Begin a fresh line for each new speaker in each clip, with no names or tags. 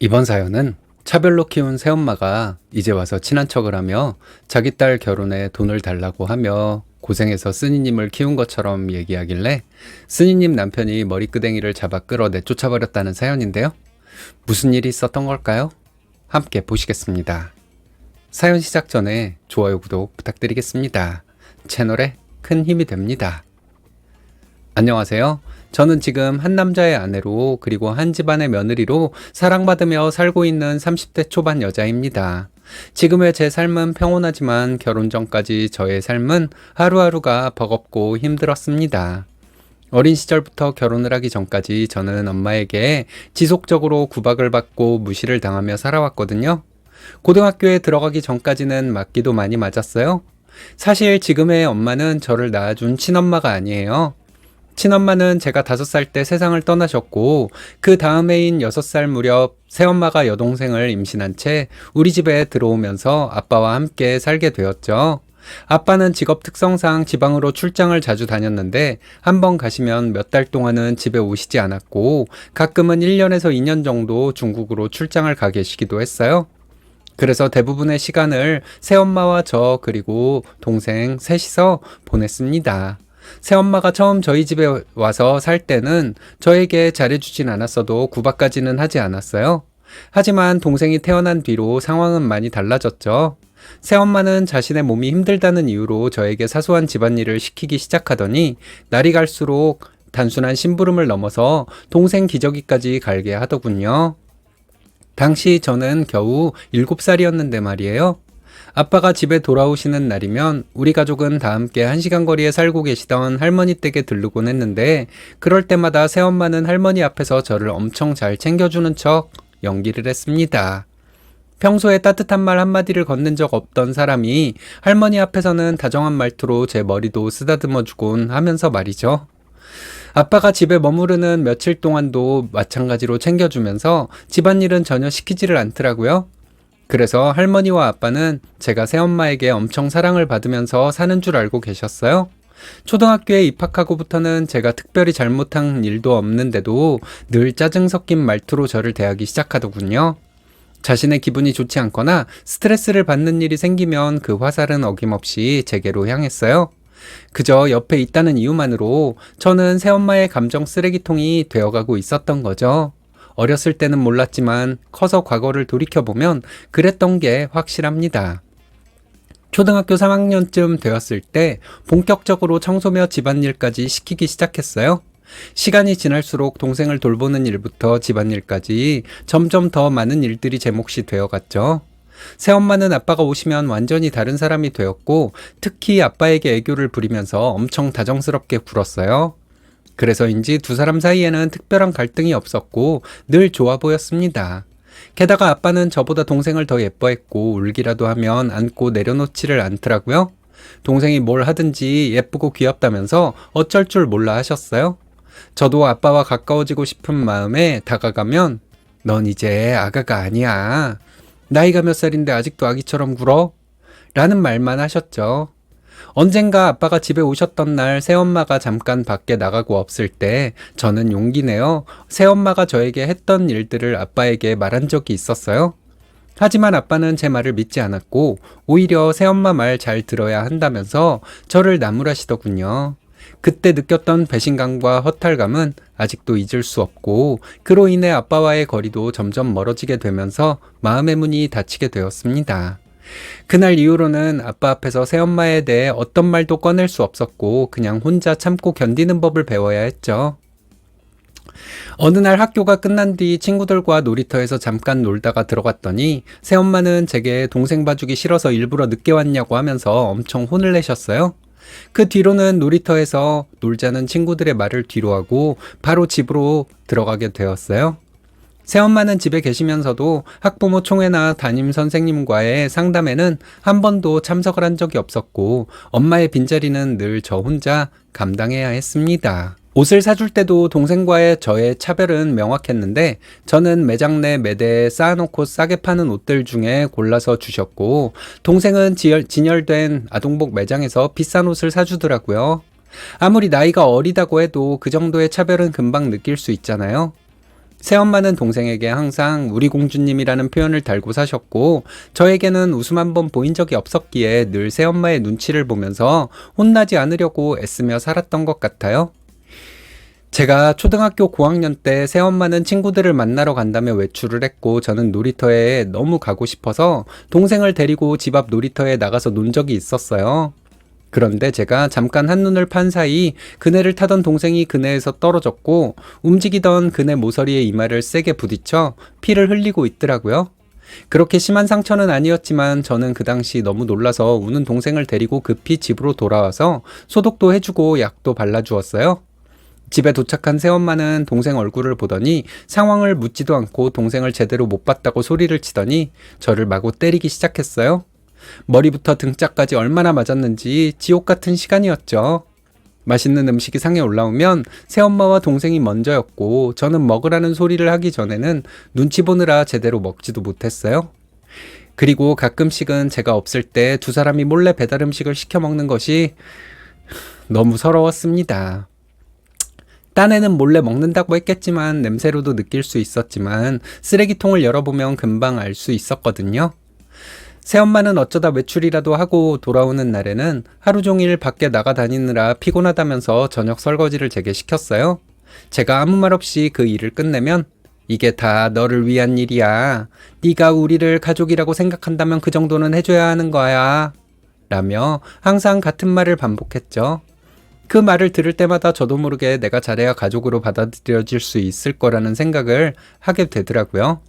이번 사연은 차별로 키운 새엄마가 이제 와서 친한 척을 하며 자기 딸 결혼에 돈을 달라고 하며 고생해서 쓰니님을 키운 것처럼 얘기하길래 쓰니님 남편이 머리끄댕이를 잡아 끌어 내쫓아버렸다는 사연인데요. 무슨 일이 있었던 걸까요? 함께 보시겠습니다. 사연 시작 전에 좋아요, 구독 부탁드리겠습니다. 채널에 큰 힘이 됩니다. 안녕하세요. 저는 지금 한 남자의 아내로 그리고 한 집안의 며느리로 사랑받으며 살고 있는 30대 초반 여자입니다. 지금의 제 삶은 평온하지만 결혼 전까지 저의 삶은 하루하루가 버겁고 힘들었습니다. 어린 시절부터 결혼을 하기 전까지 저는 엄마에게 지속적으로 구박을 받고 무시를 당하며 살아왔거든요. 고등학교에 들어가기 전까지는 맞기도 많이 맞았어요. 사실 지금의 엄마는 저를 낳아준 친엄마가 아니에요. 친엄마는 제가 5살 때 세상을 떠나셨고 그 다음 해인 6살 무렵 새엄마가 여동생을 임신한 채 우리 집에 들어오면서 아빠와 함께 살게 되었죠. 아빠는 직업 특성상 지방으로 출장을 자주 다녔는데 한 번 가시면 몇 달 동안은 집에 오시지 않았고 가끔은 1년에서 2년 정도 중국으로 출장을 가 계시기도 했어요. 그래서 대부분의 시간을 새엄마와 저 그리고 동생 셋이서 보냈습니다. 새엄마가 처음 저희 집에 와서 살 때는 저에게 잘해주진 않았어도 구박까지는 하지 않았어요. 하지만 동생이 태어난 뒤로 상황은 많이 달라졌죠. 새엄마는 자신의 몸이 힘들다는 이유로 저에게 사소한 집안일을 시키기 시작하더니 날이 갈수록 단순한 심부름을 넘어서 동생 기저귀까지 갈게 하더군요. 당시 저는 겨우 7살이었는데 말이에요. 아빠가 집에 돌아오시는 날이면 우리 가족은 다 함께 1시간 거리에 살고 계시던 할머니 댁에 들르곤 했는데 그럴 때마다 새엄마는 할머니 앞에서 저를 엄청 잘 챙겨주는 척 연기를 했습니다. 평소에 따뜻한 말 한마디를 건넨 적 없던 사람이 할머니 앞에서는 다정한 말투로 제 머리도 쓰다듬어 주곤 하면서 말이죠. 아빠가 집에 머무르는 며칠 동안도 마찬가지로 챙겨주면서 집안일은 전혀 시키지를 않더라고요. 그래서 할머니와 아빠는 제가 새엄마에게 엄청 사랑을 받으면서 사는 줄 알고 계셨어요. 초등학교에 입학하고부터는 제가 특별히 잘못한 일도 없는데도 늘 짜증 섞인 말투로 저를 대하기 시작하더군요. 자신의 기분이 좋지 않거나 스트레스를 받는 일이 생기면 그 화살은 어김없이 제게로 향했어요. 그저 옆에 있다는 이유만으로 저는 새엄마의 감정 쓰레기통이 되어가고 있었던 거죠. 어렸을 때는 몰랐지만 커서 과거를 돌이켜보면 그랬던 게 확실합니다. 초등학교 3학년쯤 되었을 때 본격적으로 청소며 집안일까지 시키기 시작했어요. 시간이 지날수록 동생을 돌보는 일부터 집안일까지 점점 더 많은 일들이 제 몫이 되어갔죠. 새엄마는 아빠가 오시면 완전히 다른 사람이 되었고 특히 아빠에게 애교를 부리면서 엄청 다정스럽게 굴었어요. 그래서인지 두 사람 사이에는 특별한 갈등이 없었고 늘 좋아 보였습니다. 게다가 아빠는 저보다 동생을 더 예뻐했고 울기라도 하면 안고 내려놓지를 않더라고요. 동생이 뭘 하든지 예쁘고 귀엽다면서 어쩔 줄 몰라 하셨어요. 저도 아빠와 가까워지고 싶은 마음에 다가가면 넌 이제 아가가 아니야. 나이가 몇 살인데 아직도 아기처럼 굴어? 라는 말만 하셨죠. 언젠가 아빠가 집에 오셨던 날 새엄마가 잠깐 밖에 나가고 없을 때 저는 용기 내어 새엄마가 저에게 했던 일들을 아빠에게 말한 적이 있었어요. 하지만 아빠는 제 말을 믿지 않았고 오히려 새엄마 말 잘 들어야 한다면서 저를 나무라시더군요. 그때 느꼈던 배신감과 허탈감은 아직도 잊을 수 없고 그로 인해 아빠와의 거리도 점점 멀어지게 되면서 마음의 문이 닫히게 되었습니다. 그날 이후로는 아빠 앞에서 새엄마에 대해 어떤 말도 꺼낼 수 없었고 그냥 혼자 참고 견디는 법을 배워야 했죠. 어느 날 학교가 끝난 뒤 친구들과 놀이터에서 잠깐 놀다가 들어갔더니 새엄마는 제게 동생 봐주기 싫어서 일부러 늦게 왔냐고 하면서 엄청 혼을 내셨어요. 그 뒤로는 놀이터에서 놀자는 친구들의 말을 뒤로하고 바로 집으로 들어가게 되었어요. 새엄마는 집에 계시면서도 학부모 총회나 담임 선생님과의 상담에는 한 번도 참석을 한 적이 없었고 엄마의 빈자리는 늘 저 혼자 감당해야 했습니다. 옷을 사줄 때도 동생과의 저의 차별은 명확했는데 저는 매장 내 매대에 쌓아놓고 싸게 파는 옷들 중에 골라서 주셨고 동생은 진열된 아동복 매장에서 비싼 옷을 사주더라고요. 아무리 나이가 어리다고 해도 그 정도의 차별은 금방 느낄 수 있잖아요. 새엄마는 동생에게 항상 우리 공주님이라는 표현을 달고 사셨고 저에게는 웃음 한번 보인 적이 없었기에 늘 새엄마의 눈치를 보면서 혼나지 않으려고 애쓰며 살았던 것 같아요. 제가 초등학교 고학년 때 새엄마는 친구들을 만나러 간다며 외출을 했고 저는 놀이터에 너무 가고 싶어서 동생을 데리고 집 앞 놀이터에 나가서 논 적이 있었어요. 그런데 제가 잠깐 한눈을 판 사이 그네를 타던 동생이 그네에서 떨어졌고 움직이던 그네 모서리에 이마를 세게 부딪혀 피를 흘리고 있더라고요. 그렇게 심한 상처는 아니었지만 저는 그 당시 너무 놀라서 우는 동생을 데리고 급히 집으로 돌아와서 소독도 해주고 약도 발라주었어요. 집에 도착한 새엄마는 동생 얼굴을 보더니 상황을 묻지도 않고 동생을 제대로 못 봤다고 소리를 치더니 저를 마구 때리기 시작했어요. 머리부터 등짝까지 얼마나 맞았는지 지옥 같은 시간이었죠. 맛있는 음식이 상에 올라오면 새엄마와 동생이 먼저였고 저는 먹으라는 소리를 하기 전에는 눈치 보느라 제대로 먹지도 못했어요. 그리고 가끔씩은 제가 없을 때 두 사람이 몰래 배달 음식을 시켜 먹는 것이 너무 서러웠습니다. 딴에는 몰래 먹는다고 했겠지만 냄새로도 느낄 수 있었지만 쓰레기통을 열어보면 금방 알 수 있었거든요. 새엄마는 어쩌다 외출이라도 하고 돌아오는 날에는 하루 종일 밖에 나가 다니느라 피곤하다면서 저녁 설거지를 제게 시켰어요. 제가 아무 말 없이 그 일을 끝내면 이게 다 너를 위한 일이야. 네가 우리를 가족이라고 생각한다면 그 정도는 해줘야 하는 거야. 라며 항상 같은 말을 반복했죠. 그 말을 들을 때마다 저도 모르게 내가 잘해야 가족으로 받아들여질 수 있을 거라는 생각을 하게 되더라고요.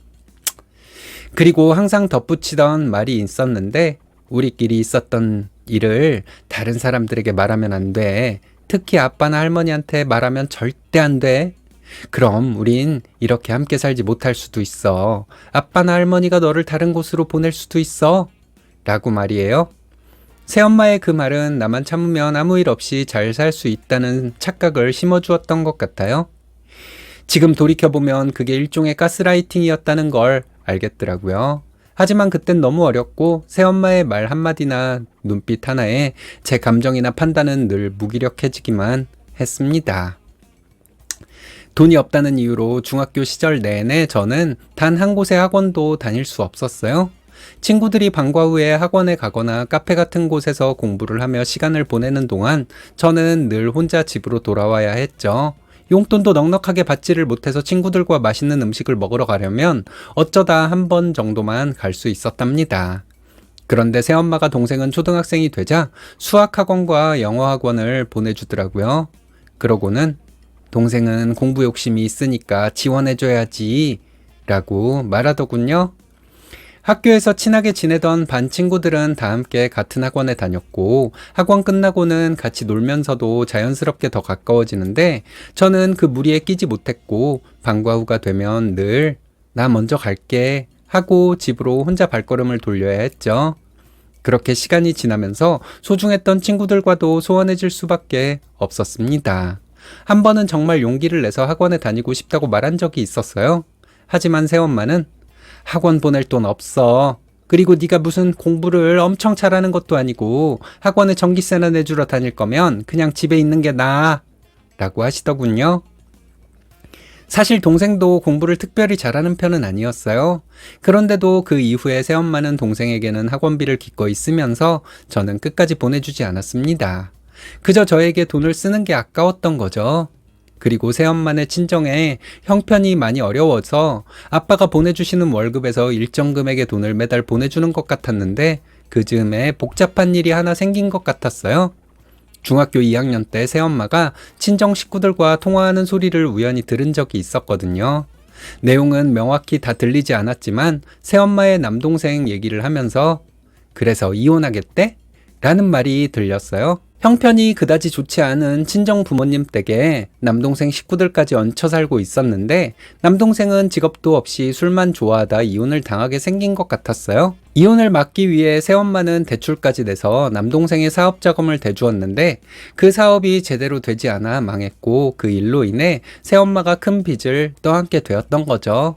그리고 항상 덧붙이던 말이 있었는데 우리끼리 있었던 일을 다른 사람들에게 말하면 안 돼. 특히 아빠나 할머니한테 말하면 절대 안 돼. 그럼 우린 이렇게 함께 살지 못할 수도 있어. 아빠나 할머니가 너를 다른 곳으로 보낼 수도 있어. 라고 말이에요. 새엄마의 그 말은 나만 참으면 아무 일 없이 잘 살 수 있다는 착각을 심어주었던 것 같아요. 지금 돌이켜보면 그게 일종의 가스라이팅이었다는 걸 알겠더라고요. 하지만 그땐 너무 어렸고 새엄마의 말 한마디나 눈빛 하나에 제 감정이나 판단은 늘 무기력해지기만 했습니다. 돈이 없다는 이유로 중학교 시절 내내 저는 단 한 곳의 학원도 다닐 수 없었어요. 친구들이 방과 후에 학원에 가거나 카페 같은 곳에서 공부를 하며 시간을 보내는 동안 저는 늘 혼자 집으로 돌아와야 했죠. 용돈도 넉넉하게 받지를 못해서 친구들과 맛있는 음식을 먹으러 가려면 어쩌다 한 번 정도만 갈 수 있었답니다. 그런데 새엄마가 동생은 초등학생이 되자 수학학원과 영어학원을 보내주더라고요. 그러고는 동생은 공부 욕심이 있으니까 지원해줘야지 라고 말하더군요. 학교에서 친하게 지내던 반 친구들은 다 함께 같은 학원에 다녔고 학원 끝나고는 같이 놀면서도 자연스럽게 더 가까워지는데 저는 그 무리에 끼지 못했고 방과 후가 되면 늘 나 먼저 갈게 하고 집으로 혼자 발걸음을 돌려야 했죠. 그렇게 시간이 지나면서 소중했던 친구들과도 소원해질 수밖에 없었습니다. 한 번은 정말 용기를 내서 학원에 다니고 싶다고 말한 적이 있었어요. 하지만 새엄마는 학원 보낼 돈 없어. 그리고 네가 무슨 공부를 엄청 잘하는 것도 아니고 학원에 전기세나 내주러 다닐 거면 그냥 집에 있는 게 나아 라고 하시더군요. 사실 동생도 공부를 특별히 잘하는 편은 아니었어요. 그런데도 그 이후에 새엄마는 동생에게는 학원비를 기꺼이 쓰면서 저는 끝까지 보내주지 않았습니다. 그저 저에게 돈을 쓰는 게 아까웠던 거죠. 그리고 새엄마네 친정에 형편이 많이 어려워서 아빠가 보내주시는 월급에서 일정 금액의 돈을 매달 보내주는 것 같았는데 그 즈음에 복잡한 일이 하나 생긴 것 같았어요. 중학교 2학년 때 새엄마가 친정 식구들과 통화하는 소리를 우연히 들은 적이 있었거든요. 내용은 명확히 다 들리지 않았지만 새엄마의 남동생 얘기를 하면서 그래서 이혼하겠대? 라는 말이 들렸어요. 형편이 그다지 좋지 않은 친정 부모님 댁에 남동생 식구들까지 얹혀 살고 있었는데 남동생은 직업도 없이 술만 좋아하다 이혼을 당하게 생긴 것 같았어요. 이혼을 막기 위해 새엄마는 대출까지 내서 남동생의 사업 자금을 대주었는데 그 사업이 제대로 되지 않아 망했고 그 일로 인해 새엄마가 큰 빚을 떠안게 되었던 거죠.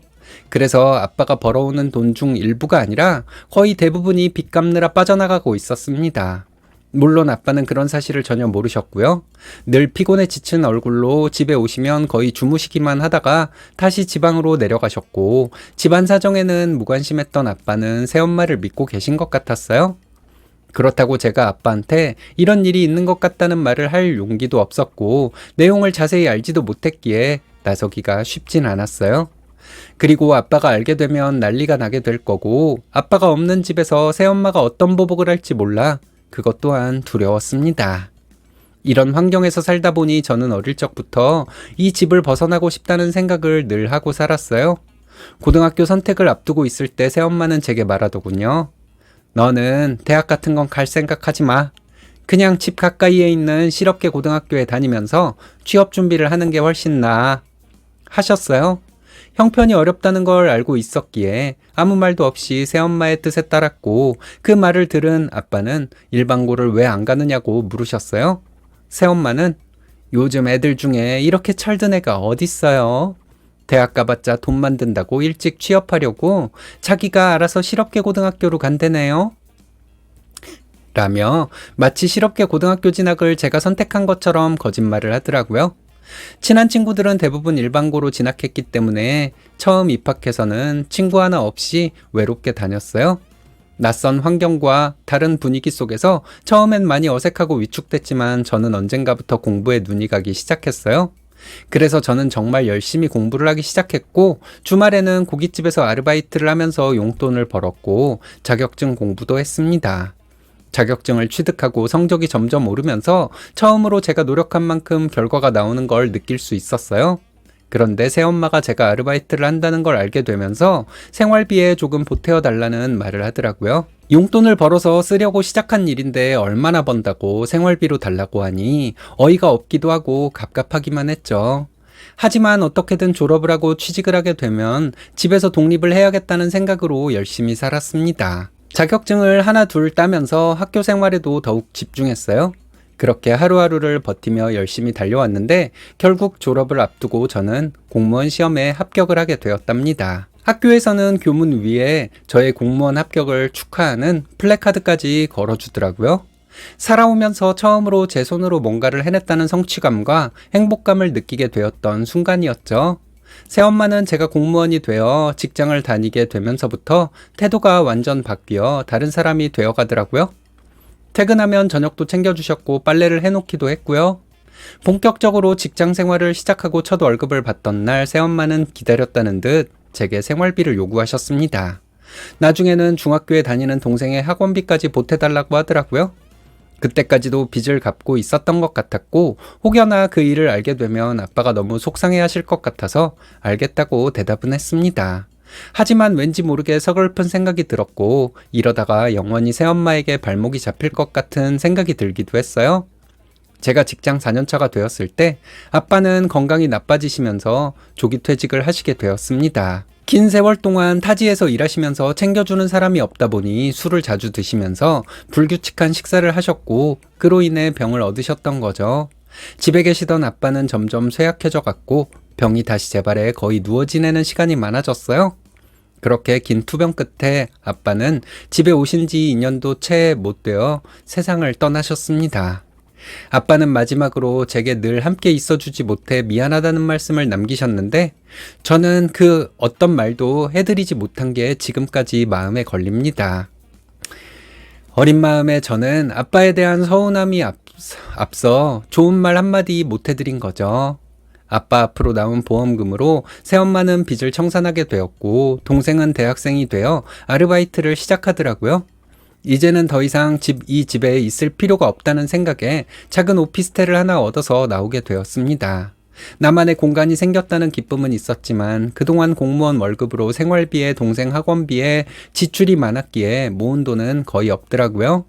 그래서 아빠가 벌어오는 돈 중 일부가 아니라 거의 대부분이 빚 갚느라 빠져나가고 있었습니다. 물론 아빠는 그런 사실을 전혀 모르셨고요. 늘 피곤에 지친 얼굴로 집에 오시면 거의 주무시기만 하다가 다시 지방으로 내려가셨고, 집안 사정에는 무관심했던 아빠는 새엄마를 믿고 계신 것 같았어요. 그렇다고 제가 아빠한테 이런 일이 있는 것 같다는 말을 할 용기도 없었고, 내용을 자세히 알지도 못했기에 나서기가 쉽진 않았어요. 그리고 아빠가 알게 되면 난리가 나게 될 거고, 아빠가 없는 집에서 새엄마가 어떤 보복을 할지 몰라 그것 또한 두려웠습니다. 이런 환경에서 살다 보니 저는 어릴 적부터 이 집을 벗어나고 싶다는 생각을 늘 하고 살았어요. 고등학교 선택을 앞두고 있을 때 새엄마는 제게 말하더군요. 너는 대학 같은 건 갈 생각하지 마. 그냥 집 가까이에 있는 실업계 고등학교에 다니면서 취업 준비를 하는 게 훨씬 나아. 하셨어요. 형편이 어렵다는 걸 알고 있었기에 아무 말도 없이 새엄마의 뜻에 따랐고, 그 말을 들은 아빠는 일반고를 왜 안 가느냐고 물으셨어요. 새엄마는 요즘 애들 중에 이렇게 철든 애가 어딨어요. 대학 가봤자 돈만 든다고 일찍 취업하려고 자기가 알아서 실업계 고등학교로 간대네요. 라며 마치 실업계 고등학교 진학을 제가 선택한 것처럼 거짓말을 하더라고요. 친한 친구들은 대부분 일반고로 진학했기 때문에 처음 입학해서는 친구 하나 없이 외롭게 다녔어요. 낯선 환경과 다른 분위기 속에서 처음엔 많이 어색하고 위축됐지만 저는 언젠가부터 공부에 눈이 가기 시작했어요. 그래서 저는 정말 열심히 공부를 하기 시작했고, 주말에는 고깃집에서 아르바이트를 하면서 용돈을 벌었고 자격증 공부도 했습니다. 자격증을 취득하고 성적이 점점 오르면서 처음으로 제가 노력한 만큼 결과가 나오는 걸 느낄 수 있었어요. 그런데 새엄마가 제가 아르바이트를 한다는 걸 알게 되면서 생활비에 조금 보태어 달라는 말을 하더라고요. 용돈을 벌어서 쓰려고 시작한 일인데 얼마나 번다고 생활비로 달라고 하니 어이가 없기도 하고 갑갑하기만 했죠. 하지만 어떻게든 졸업을 하고 취직을 하게 되면 집에서 독립을 해야겠다는 생각으로 열심히 살았습니다. 자격증을 하나 둘 따면서 학교 생활에도 더욱 집중했어요. 그렇게 하루하루를 버티며 열심히 달려왔는데 결국 졸업을 앞두고 저는 공무원 시험에 합격을 하게 되었답니다. 학교에서는 교문 위에 저의 공무원 합격을 축하하는 플래카드까지 걸어주더라고요. 살아오면서 처음으로 제 손으로 뭔가를 해냈다는 성취감과 행복감을 느끼게 되었던 순간이었죠. 새엄마는 제가 공무원이 되어 직장을 다니게 되면서부터 태도가 완전 바뀌어 다른 사람이 되어 가더라고요. 퇴근하면 저녁도 챙겨주셨고 빨래를 해놓기도 했고요. 본격적으로 직장 생활을 시작하고 첫 월급을 받던 날 새엄마는 기다렸다는 듯 제게 생활비를 요구하셨습니다. 나중에는 중학교에 다니는 동생의 학원비까지 보태달라고 하더라고요. 그때까지도 빚을 갚고 있었던 것 같았고, 혹여나 그 일을 알게 되면 아빠가 너무 속상해 하실 것 같아서 알겠다고 대답은 했습니다. 하지만 왠지 모르게 서글픈 생각이 들었고, 이러다가 영원히 새엄마에게 발목이 잡힐 것 같은 생각이 들기도 했어요. 제가 직장 4년차가 되었을 때 아빠는 건강이 나빠지시면서 조기 퇴직을 하시게 되었습니다. 긴 세월 동안 타지에서 일하시면서 챙겨주는 사람이 없다 보니 술을 자주 드시면서 불규칙한 식사를 하셨고, 그로 인해 병을 얻으셨던 거죠. 집에 계시던 아빠는 점점 쇠약해져 갔고 병이 다시 재발해 거의 누워 지내는 시간이 많아졌어요. 그렇게 긴 투병 끝에 아빠는 집에 오신 지 2년도 채 못 되어 세상을 떠나셨습니다. 아빠는 마지막으로 제게 늘 함께 있어주지 못해 미안하다는 말씀을 남기셨는데, 저는 그 어떤 말도 해드리지 못한 게 지금까지 마음에 걸립니다. 어린 마음에 저는 아빠에 대한 서운함이 앞서 좋은 말 한마디 못 해드린 거죠. 아빠 앞으로 나온 보험금으로 새엄마는 빚을 청산하게 되었고, 동생은 대학생이 되어 아르바이트를 시작하더라고요. 이제는 더 이상 이 집에 있을 필요가 없다는 생각에 작은 오피스텔을 하나 얻어서 나오게 되었습니다. 나만의 공간이 생겼다는 기쁨은 있었지만 그동안 공무원 월급으로 생활비에 동생 학원비에 지출이 많았기에 모은 돈은 거의 없더라고요.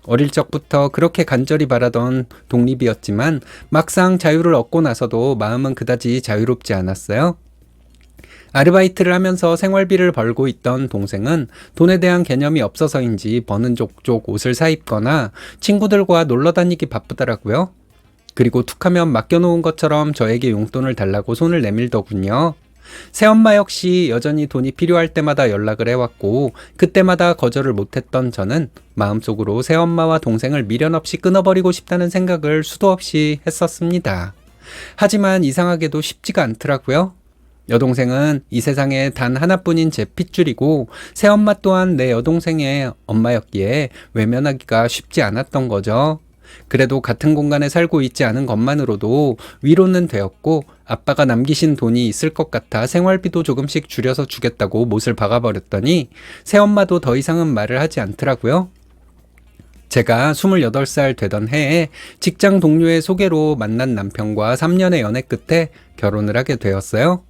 어릴 적부터 그렇게 간절히 바라던 독립이었지만 막상 자유를 얻고 나서도 마음은 그다지 자유롭지 않았어요. 아르바이트를 하면서 생활비를 벌고 있던 동생은 돈에 대한 개념이 없어서인지 버는 족족 옷을 사입거나 친구들과 놀러 다니기 바쁘더라고요. 그리고 툭하면 맡겨놓은 것처럼 저에게 용돈을 달라고 손을 내밀더군요. 새엄마 역시 여전히 돈이 필요할 때마다 연락을 해왔고 그때마다 거절을 못했던 저는 마음속으로 새엄마와 동생을 미련 없이 끊어버리고 싶다는 생각을 수도 없이 했었습니다. 하지만 이상하게도 쉽지가 않더라고요. 여동생은 이 세상에 단 하나뿐인 제 핏줄이고 새엄마 또한 내 여동생의 엄마였기에 외면하기가 쉽지 않았던 거죠. 그래도 같은 공간에 살고 있지 않은 것만으로도 위로는 되었고 아빠가 남기신 돈이 있을 것 같아 생활비도 조금씩 줄여서 주겠다고 못을 박아버렸더니 새엄마도 더 이상은 말을 하지 않더라고요. 제가 28살 되던 해에 직장 동료의 소개로 만난 남편과 3년의 연애 끝에 결혼을 하게 되었어요.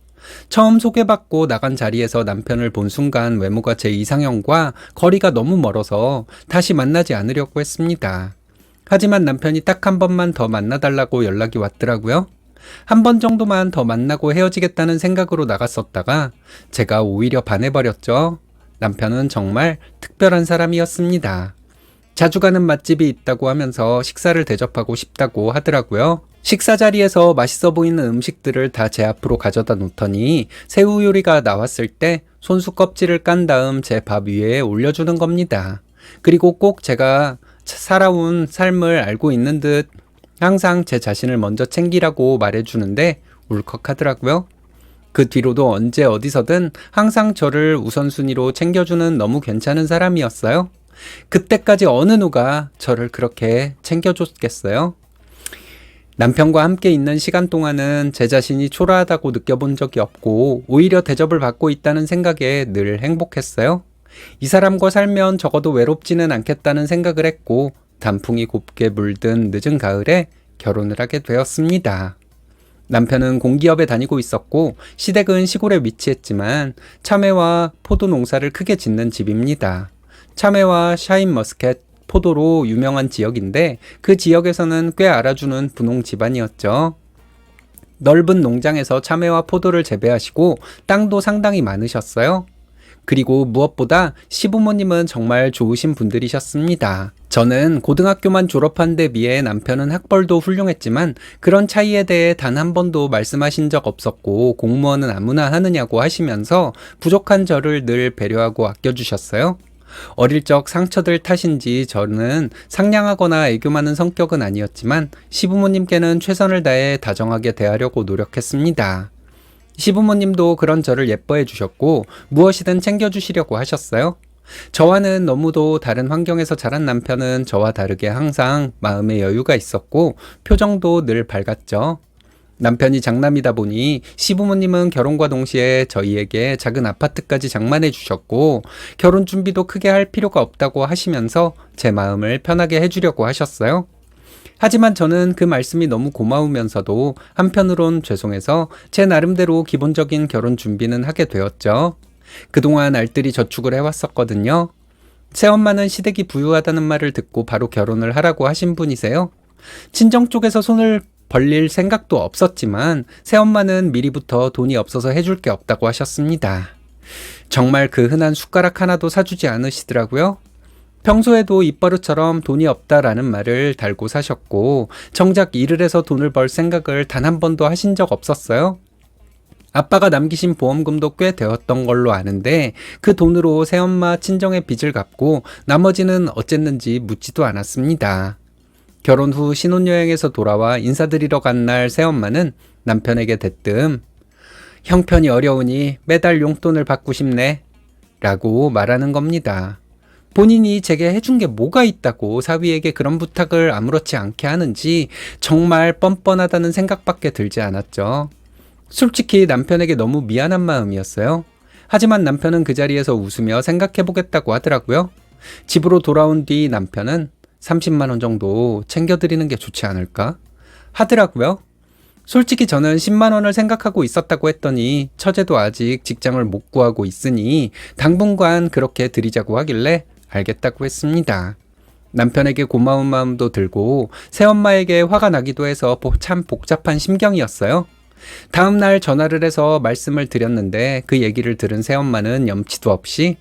처음 소개받고 나간 자리에서 남편을 본 순간 외모가 제 이상형과 거리가 너무 멀어서 다시 만나지 않으려고 했습니다. 하지만 남편이 딱 한 번만 더 만나달라고 연락이 왔더라고요. 한 번 정도만 더 만나고 헤어지겠다는 생각으로 나갔었다가 제가 오히려 반해버렸죠. 남편은 정말 특별한 사람이었습니다. 자주 가는 맛집이 있다고 하면서 식사를 대접하고 싶다고 하더라고요. 식사 자리에서 맛있어 보이는 음식들을 다 제 앞으로 가져다 놓더니 새우 요리가 나왔을 때 손수 껍질을 깐 다음 제 밥 위에 올려주는 겁니다. 그리고 꼭 제가 살아온 삶을 알고 있는 듯 항상 제 자신을 먼저 챙기라고 말해주는데 울컥하더라고요. 그 뒤로도 언제 어디서든 항상 저를 우선순위로 챙겨주는 너무 괜찮은 사람이었어요. 그때까지 어느 누가 저를 그렇게 챙겨줬겠어요? 남편과 함께 있는 시간 동안은 제 자신이 초라하다고 느껴본 적이 없고 오히려 대접을 받고 있다는 생각에 늘 행복했어요. 이 사람과 살면 적어도 외롭지는 않겠다는 생각을 했고 단풍이 곱게 물든 늦은 가을에 결혼을 하게 되었습니다. 남편은 공기업에 다니고 있었고 시댁은 시골에 위치했지만 참외와 포도 농사를 크게 짓는 집입니다. 참외와 샤인머스켓, 포도로 유명한 지역인데 그 지역에서는 꽤 알아주는 분홍 집안이었죠. 넓은 농장에서 참외와 포도를 재배하시고 땅도 상당히 많으셨어요. 그리고 무엇보다 시부모님은 정말 좋으신 분들이셨습니다. 저는 고등학교만 졸업한 데 비해 남편은 학벌도 훌륭했지만 그런 차이에 대해 단 한 번도 말씀하신 적 없었고 공무원은 아무나 하느냐고 하시면서 부족한 저를 늘 배려하고 아껴주셨어요. 어릴 적 상처들 탓인지 저는 상냥하거나 애교 많은 성격은 아니었지만 시부모님께는 최선을 다해 다정하게 대하려고 노력했습니다. 시부모님도 그런 저를 예뻐해 주셨고 무엇이든 챙겨주시려고 하셨어요. 저와는 너무도 다른 환경에서 자란 남편은 저와 다르게 항상 마음에 여유가 있었고 표정도 늘 밝았죠. 남편이 장남이다 보니 시부모님은 결혼과 동시에 저희에게 작은 아파트까지 장만해 주셨고 결혼 준비도 크게 할 필요가 없다고 하시면서 제 마음을 편하게 해주려고 하셨어요. 하지만 저는 그 말씀이 너무 고마우면서도 한편으론 죄송해서 제 나름대로 기본적인 결혼 준비는 하게 되었죠. 그동안 알뜰히 저축을 해왔었거든요. 새엄마는 시댁이 부유하다는 말을 듣고 바로 결혼을 하라고 하신 분이세요. 친정 쪽에서 손을 벌릴 생각도 없었지만 새엄마는 미리부터 돈이 없어서 해줄 게 없다고 하셨습니다. 정말 그 흔한 숟가락 하나도 사주지 않으시더라고요. 평소에도 입버릇처럼 돈이 없다라는 말을 달고 사셨고 정작 일을 해서 돈을 벌 생각을 단 한 번도 하신 적 없었어요. 아빠가 남기신 보험금도 꽤 되었던 걸로 아는데 그 돈으로 새엄마 친정의 빚을 갚고 나머지는 어쨌는지 묻지도 않았습니다. 결혼 후 신혼여행에서 돌아와 인사드리러 간 날 새엄마는 남편에게 대뜸 형편이 어려우니 매달 용돈을 받고 싶네 라고 말하는 겁니다. 본인이 제게 해준 게 뭐가 있다고 사위에게 그런 부탁을 아무렇지 않게 하는지 정말 뻔뻔하다는 생각밖에 들지 않았죠. 솔직히 남편에게 너무 미안한 마음이었어요. 하지만 남편은 그 자리에서 웃으며 생각해보겠다고 하더라고요. 집으로 돌아온 뒤 남편은 30만 원 정도 챙겨드리는 게 좋지 않을까? 하더라고요. 솔직히 저는 10만 원을 생각하고 있었다고 했더니 처제도 아직 직장을 못 구하고 있으니 당분간 그렇게 드리자고 하길래 알겠다고 했습니다. 남편에게 고마운 마음도 들고 새엄마에게 화가 나기도 해서 참 복잡한 심경이었어요. 다음 날 전화를 해서 말씀을 드렸는데 그 얘기를 들은 새엄마는 염치도 없이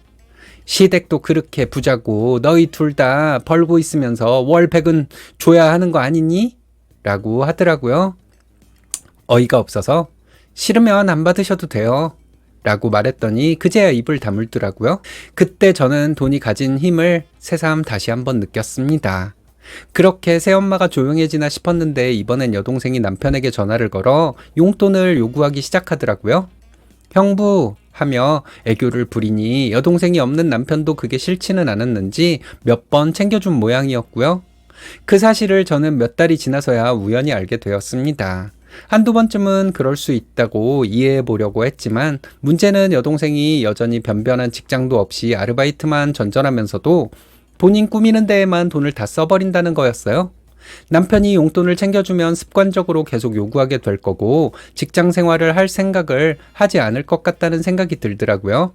시댁도 그렇게 부자고 너희 둘 다 벌고 있으면서 월 100은 줘야 하는 거 아니니? 라고 하더라고요. 어이가 없어서 싫으면 안 받으셔도 돼요. 라고 말했더니 그제야 입을 다물더라고요. 그때 저는 돈이 가진 힘을 새삼 다시 한번 느꼈습니다. 그렇게 새엄마가 조용해지나 싶었는데 이번엔 여동생이 남편에게 전화를 걸어 용돈을 요구하기 시작하더라고요. 형부 하며 애교를 부리니 여동생이 없는 남편도 그게 싫지는 않았는지 몇 번 챙겨준 모양이었고요. 그 사실을 저는 몇 달이 지나서야 우연히 알게 되었습니다. 한두 번쯤은 그럴 수 있다고 이해해 보려고 했지만 문제는 여동생이 여전히 변변한 직장도 없이 아르바이트만 전전하면서도 본인 꾸미는 데에만 돈을 다 써버린다는 거였어요. 남편이 용돈을 챙겨주면 습관적으로 계속 요구하게 될 거고 직장 생활을 할 생각을 하지 않을 것 같다는 생각이 들더라고요.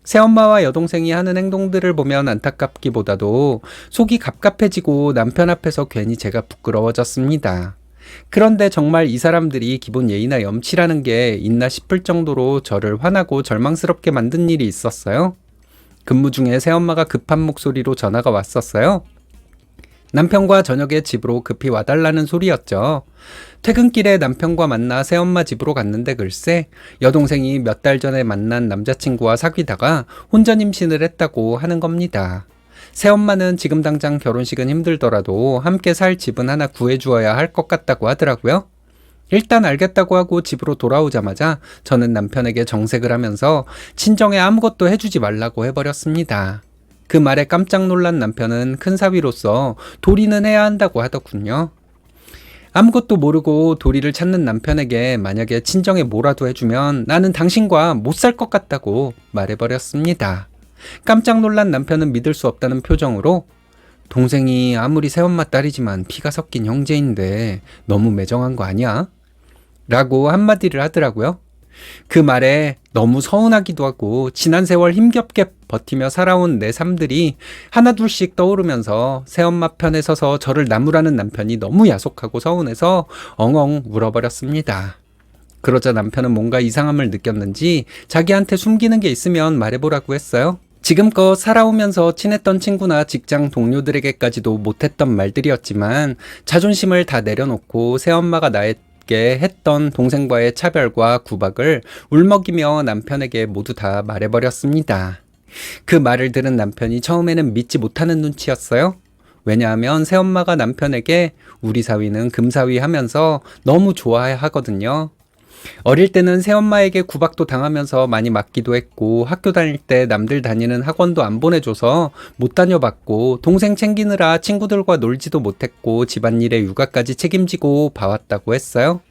새엄마와 여동생이 하는 행동들을 보면 안타깝기보다도 속이 갑갑해지고 남편 앞에서 괜히 제가 부끄러워졌습니다. 그런데 정말 이 사람들이 기본 예의나 염치라는 게 있나 싶을 정도로 저를 화나고 절망스럽게 만든 일이 있었어요. 근무 중에 새엄마가 급한 목소리로 전화가 왔었어요. 남편과 저녁에 집으로 급히 와달라는 소리였죠. 퇴근길에 남편과 만나 새엄마 집으로 갔는데 글쎄 여동생이 몇 달 전에 만난 남자친구와 사귀다가 혼전 임신을 했다고 하는 겁니다. 새엄마는 지금 당장 결혼식은 힘들더라도 함께 살 집은 하나 구해주어야 할 것 같다고 하더라고요. 일단 알겠다고 하고 집으로 돌아오자마자 저는 남편에게 정색을 하면서 친정에 아무것도 해주지 말라고 해버렸습니다. 그 말에 깜짝 놀란 남편은 큰 사위로서 도리는 해야 한다고 하더군요. 아무것도 모르고 도리를 찾는 남편에게 만약에 친정에 뭐라도 해주면 나는 당신과 못 살 것 같다고 말해버렸습니다. 깜짝 놀란 남편은 믿을 수 없다는 표정으로 동생이 아무리 새엄마 딸이지만 피가 섞인 형제인데 너무 매정한 거 아니야? 라고 한마디를 하더라고요. 그 말에 너무 서운하기도 하고 지난 세월 힘겹게 버티며 살아온 내 삶들이 하나둘씩 떠오르면서 새엄마 편에 서서 저를 나무라는 남편이 너무 야속하고 서운해서 엉엉 울어버렸습니다. 그러자 남편은 뭔가 이상함을 느꼈는지 자기한테 숨기는 게 있으면 말해보라고 했어요. 지금껏 살아오면서 친했던 친구나 직장 동료들에게까지도 못했던 말들이었지만 자존심을 다 내려놓고 새엄마가 나에게 했던 동생과의 차별과 구박을 울먹이며 남편에게 모두 다 말해버렸습니다. 그 말을 들은 남편이 처음에는 믿지 못하는 눈치였어요. 왜냐하면 새엄마가 남편에게 우리 사위는 금사위 하면서 너무 좋아하거든요. 어릴 때는 새엄마에게 구박도 당하면서 많이 맞기도 했고 학교 다닐 때 남들 다니는 학원도 안 보내줘서 못 다녀봤고 동생 챙기느라 친구들과 놀지도 못했고 집안일에 육아까지 책임지고 봐왔다고 했어요.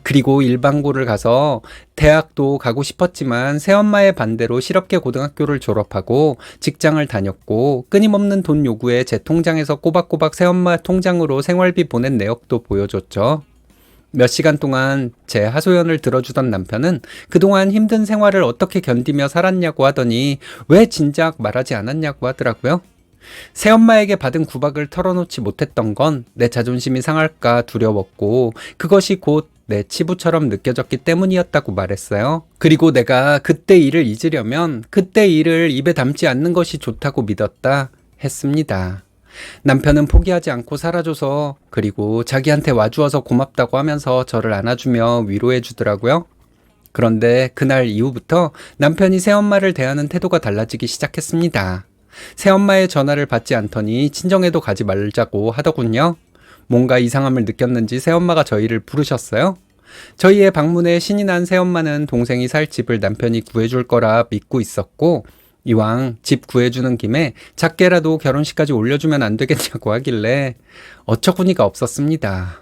그리고 일반고를 가서 대학도 가고 싶었지만 새엄마의 반대로 실업계 고등학교를 졸업하고 직장을 다녔고 끊임없는 돈 요구에 제 통장에서 꼬박꼬박 새엄마 통장으로 생활비 보낸 내역도 보여줬죠. 몇 시간 동안 제 하소연을 들어주던 남편은 그동안 힘든 생활을 어떻게 견디며 살았냐고 하더니 왜 진작 말하지 않았냐고 하더라고요. 새엄마에게 받은 구박을 털어놓지 못했던 건 내 자존심이 상할까 두려웠고 그것이 곧 내 치부처럼 느껴졌기 때문이었다고 말했어요. 그리고 내가 그때 일을 잊으려면 그때 일을 입에 담지 않는 것이 좋다고 믿었다 했습니다. 남편은 포기하지 않고 살아줘서 그리고 자기한테 와주어서 고맙다고 하면서 저를 안아주며 위로해 주더라고요. 그런데 그날 이후부터 남편이 새엄마를 대하는 태도가 달라지기 시작했습니다. 새엄마의 전화를 받지 않더니 친정에도 가지 말자고 하더군요. 뭔가 이상함을 느꼈는지 새엄마가 저희를 부르셨어요. 저희의 방문에 신이 난 새엄마는 동생이 살 집을 남편이 구해줄 거라 믿고 있었고 이왕 집 구해주는 김에 작게라도 결혼식까지 올려주면 안 되겠냐고 하길래 어처구니가 없었습니다.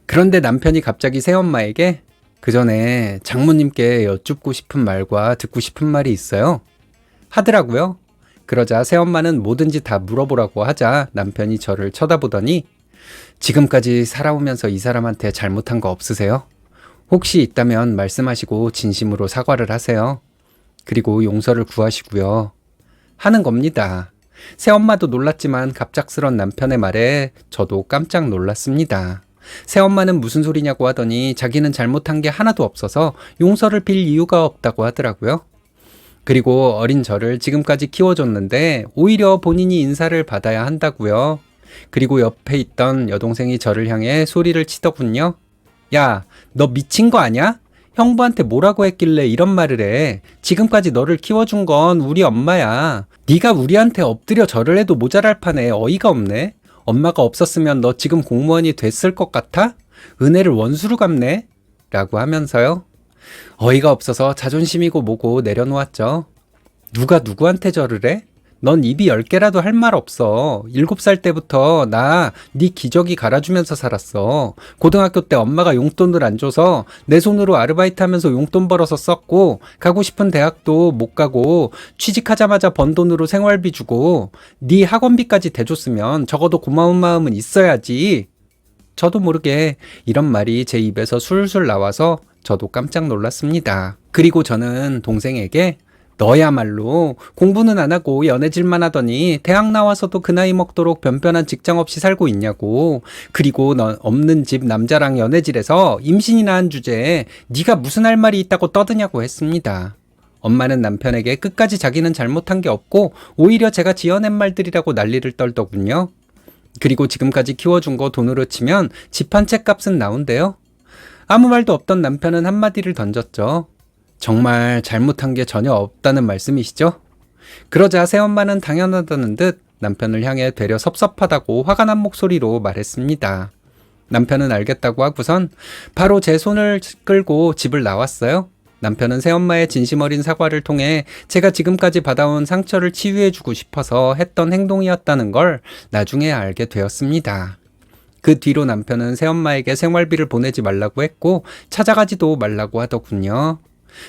그런데 남편이 갑자기 새엄마에게 그 전에 장모님께 여쭙고 싶은 말과 듣고 싶은 말이 있어요 하더라고요. 그러자 새엄마는 뭐든지 다 물어보라고 하자 남편이 저를 쳐다보더니 지금까지 살아오면서 이 사람한테 잘못한 거 없으세요? 혹시 있다면 말씀하시고 진심으로 사과를 하세요. 그리고 용서를 구하시고요. 하는 겁니다. 새엄마도 놀랐지만 갑작스런 남편의 말에 저도 깜짝 놀랐습니다. 새엄마는 무슨 소리냐고 하더니 자기는 잘못한 게 하나도 없어서 용서를 빌 이유가 없다고 하더라고요. 그리고 어린 저를 지금까지 키워줬는데 오히려 본인이 인사를 받아야 한다고요. 그리고 옆에 있던 여동생이 저를 향해 소리를 치더군요. 야, 너 미친 거 아냐? 형부한테 뭐라고 했길래 이런 말을 해. 지금까지 너를 키워준 건 우리 엄마야. 네가 우리한테 엎드려 절을 해도 모자랄 판에 어이가 없네. 엄마가 없었으면 너 지금 공무원이 됐을 것 같아? 은혜를 원수로 갚네? 라고 하면서요. 어이가 없어서 자존심이고 뭐고 내려놓았죠. 누가 누구한테 절을 해? 넌 입이 10개라도 할 말 없어. 7살 때부터 나 네 기저귀 갈아주면서 살았어. 고등학교 때 엄마가 용돈을 안 줘서 내 손으로 아르바이트 하면서 용돈 벌어서 썼고, 가고 싶은 대학도 못 가고 취직하자마자 번 돈으로 생활비 주고 네 학원비까지 대줬으면 적어도 고마운 마음은 있어야지. 저도 모르게 이런 말이 제 입에서 술술 나와서 저도 깜짝 놀랐습니다. 그리고 저는 동생에게 너야말로 공부는 안 하고 연애질만 하더니 대학 나와서도 그 나이 먹도록 변변한 직장 없이 살고 있냐고. 그리고 넌 없는 집 남자랑 연애질해서 임신이나 한 주제에 네가 무슨 할 말이 있다고 떠드냐고 했습니다. 엄마는 남편에게 끝까지 자기는 잘못한 게 없고 오히려 제가 지어낸 말들이라고 난리를 떨더군요. 그리고 지금까지 키워준 거 돈으로 치면 집 한 채 값은 나온대요. 아무 말도 없던 남편은 한마디를 던졌죠. 정말 잘못한 게 전혀 없다는 말씀이시죠? 그러자 새엄마는 당연하다는 듯 남편을 향해 되려 섭섭하다고 화가 난 목소리로 말했습니다. 남편은 알겠다고 하고선 바로 제 손을 끌고 집을 나왔어요. 남편은 새엄마의 진심 어린 사과를 통해 제가 지금까지 받아온 상처를 치유해주고 싶어서 했던 행동이었다는 걸 나중에 알게 되었습니다. 그 뒤로 남편은 새엄마에게 생활비를 보내지 말라고 했고 찾아가지도 말라고 하더군요.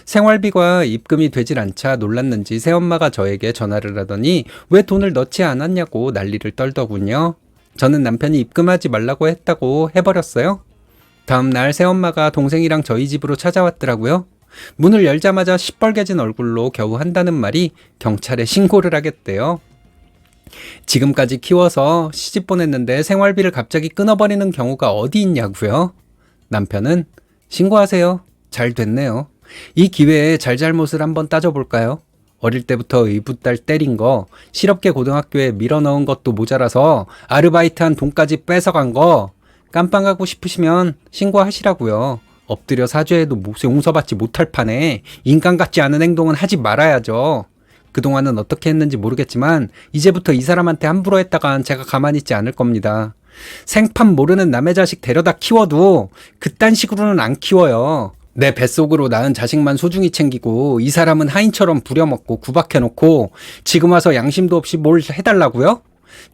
생활비가 입금이 되질 않자 놀랐는지 새엄마가 저에게 전화를 하더니 왜 돈을 넣지 않았냐고 난리를 떨더군요. 저는 남편이 입금하지 말라고 했다고 해버렸어요. 다음날 새엄마가 동생이랑 저희 집으로 찾아왔더라고요. 문을 열자마자 시뻘개진 얼굴로 겨우 한다는 말이 경찰에 신고를 하겠대요. 지금까지 키워서 시집 보냈는데 생활비를 갑자기 끊어버리는 경우가 어디 있냐고요? 남편은 신고하세요. 잘 됐네요. 이 기회에 잘잘못을 한번 따져볼까요? 어릴 때부터 의붓딸 때린 거, 실업계 고등학교에 밀어넣은 것도 모자라서 아르바이트한 돈까지 뺏어간 거, 깜빵하고 싶으시면 신고하시라고요. 엎드려 사죄해도 용서받지 못할 판에 인간 같지 않은 행동은 하지 말아야죠. 그동안은 어떻게 했는지 모르겠지만 이제부터 이 사람한테 함부로 했다간 제가 가만히 있지 않을 겁니다. 생판 모르는 남의 자식 데려다 키워도 그딴 식으로는 안 키워요. 내 뱃속으로 낳은 자식만 소중히 챙기고 이 사람은 하인처럼 부려먹고 구박해놓고 지금 와서 양심도 없이 뭘 해달라고요?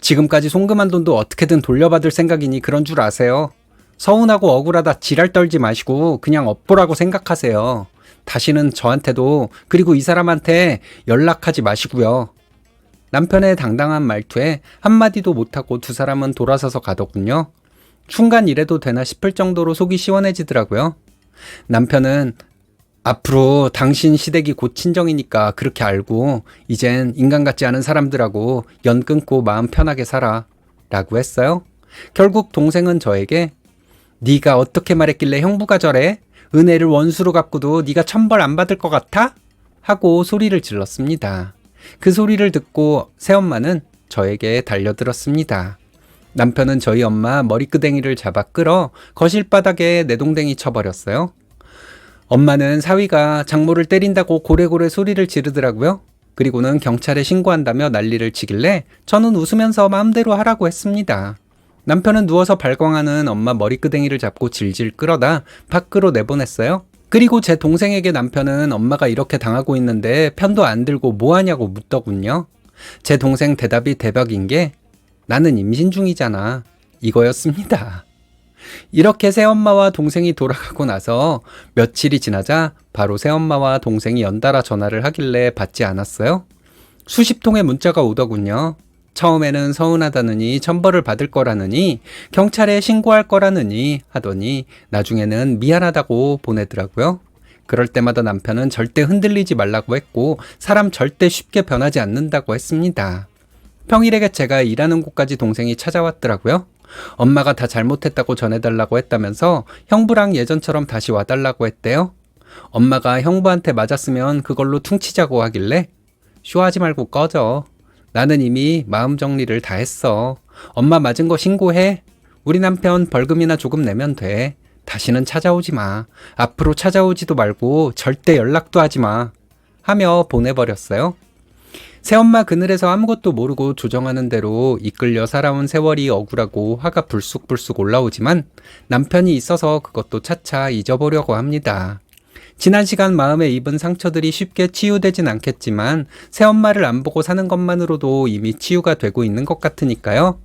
지금까지 송금한 돈도 어떻게든 돌려받을 생각이니 그런 줄 아세요. 서운하고 억울하다 지랄 떨지 마시고 그냥 업보라고 생각하세요. 다시는 저한테도 그리고 이 사람한테 연락하지 마시고요. 남편의 당당한 말투에 한마디도 못하고 두 사람은 돌아서서 가더군요. 순간 이래도 되나 싶을 정도로 속이 시원해지더라고요. 남편은 앞으로 당신 시댁이 곧 친정이니까 그렇게 알고 이젠 인간 같지 않은 사람들하고 연 끊고 마음 편하게 살아 라고 했어요. 결국 동생은 저에게 네가 어떻게 말했길래 형부가 저래? 은혜를 원수로 갚고도 네가 천벌 안 받을 것 같아? 하고 소리를 질렀습니다. 그 소리를 듣고 새엄마는 저에게 달려들었습니다. 남편은 저희 엄마 머리끄댕이를 잡아 끌어 거실 바닥에 내동댕이 쳐버렸어요. 엄마는 사위가 장모를 때린다고 고래고래 소리를 지르더라고요. 그리고는 경찰에 신고한다며 난리를 치길래 저는 웃으면서 마음대로 하라고 했습니다. 남편은 누워서 발광하는 엄마 머리끄댕이를 잡고 질질 끌어다 밖으로 내보냈어요. 그리고 제 동생에게 남편은 엄마가 이렇게 당하고 있는데 편도 안 들고 뭐하냐고 묻더군요. 제 동생 대답이 대박인 게 나는 임신 중이잖아. 이거였습니다. 이렇게 새엄마와 동생이 돌아가고 나서 며칠이 지나자 바로 새엄마와 동생이 연달아 전화를 하길래 받지 않았어요. 수십 통의 문자가 오더군요. 처음에는 서운하다느니 천벌을 받을 거라느니 경찰에 신고할 거라느니 하더니 나중에는 미안하다고 보내더라고요. 그럴 때마다 남편은 절대 흔들리지 말라고 했고 사람 절대 쉽게 변하지 않는다고 했습니다. 평일에 제가 일하는 곳까지 동생이 찾아왔더라고요. 엄마가 다 잘못했다고 전해달라고 했다면서 형부랑 예전처럼 다시 와달라고 했대요. 엄마가 형부한테 맞았으면 그걸로 퉁치자고 하길래 쇼하지 말고 꺼져. 나는 이미 마음 정리를 다 했어. 엄마 맞은 거 신고해. 우리 남편 벌금이나 조금 내면 돼. 다시는 찾아오지 마. 앞으로 찾아오지도 말고 절대 연락도 하지 마. 하며 보내버렸어요. 새엄마 그늘에서 아무것도 모르고 조정하는 대로 이끌려 살아온 세월이 억울하고 화가 불쑥불쑥 올라오지만 남편이 있어서 그것도 차차 잊어보려고 합니다. 지난 시간 마음에 입은 상처들이 쉽게 치유되진 않겠지만 새엄마를 안 보고 사는 것만으로도 이미 치유가 되고 있는 것 같으니까요.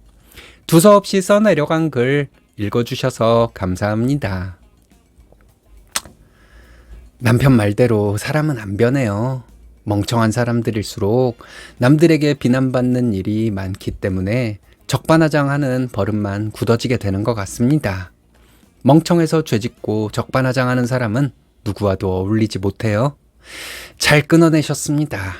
두서없이 써내려간 글 읽어주셔서 감사합니다. 남편 말대로 사람은 안 변해요. 멍청한 사람들일수록 남들에게 비난받는 일이 많기 때문에 적반하장하는 버릇만 굳어지게 되는 것 같습니다. 멍청해서 죄짓고 적반하장하는 사람은 누구와도 어울리지 못해요. 잘 끊어내셨습니다.